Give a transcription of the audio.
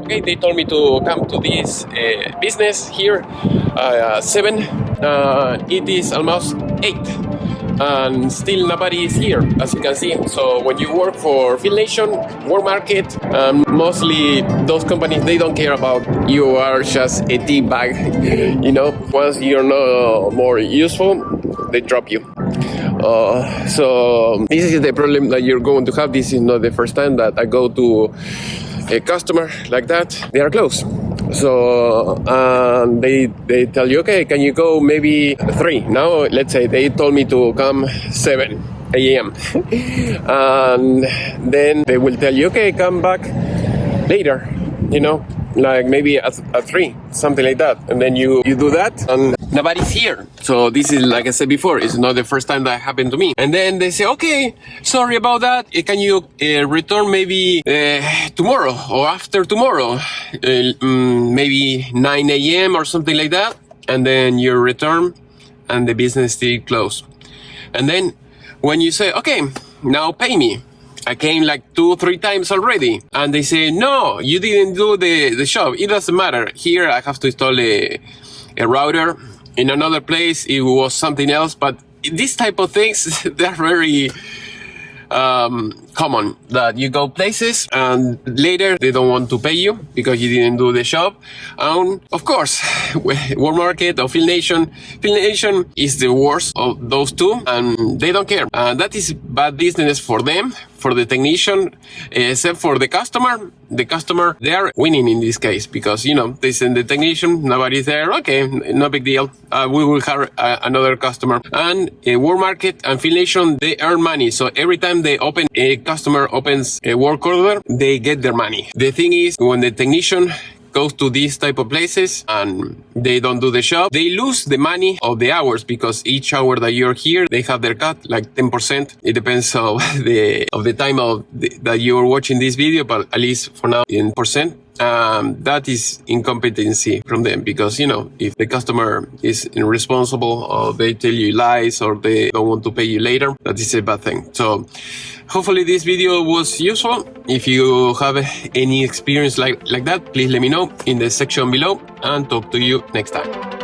Okay, they told me to come to this business here 7. It is almost 8. And still nobody is here, as you can see. So when you work for fieldnation, World Market, mostly those companies, they don't care about you are just a tea bag. Once you're no more useful, they drop you. So this is the problem that you're going to have. This is not the first time that I go to a customer like that. They are closed. So they tell you, okay, can you go maybe 3? Now, let's say they told me to come 7 a.m. And then they will tell you, okay, come back later, like maybe at 3, something like that. And then you do that and nobody's here. So this is, like I said before, it's not the first time that happened to me. And then they say, okay, sorry about that. Can you return maybe tomorrow or after tomorrow? Maybe 9 a.m. or something like that. And then you return and the business still closed. And then when you say, okay, now pay me. I came like 2-3 times already. And they say, no, you didn't do the shop. It doesn't matter. Here I have to install a router. In another place, it was something else. But these type of things, they're very common, that you go places and later they don't want to pay you because you didn't do the shop. And of course, World Market or fieldnation is the worst of those two, and they don't care. That is bad business for them, for the technician, except for the customer. The customer, they are winning in this case because, they send the technician, nobody's there. Okay, no big deal. We will have another customer. And World Market and fieldnation, they earn money. So every time a customer opens a work order, they get their money. The thing is, when the technician goes to these type of places and they don't do the job, they lose the money of the hours, because each hour that you're here, they have their cut, like 10%. It depends of the time that you're watching this video, but at least for now in percent. That is incompetency from them, because if the customer is irresponsible or they tell you lies or they don't want to pay you later, that is a bad thing. So hopefully this video was useful. If you have any experience like that, please let me know in the section below, and talk to you next time.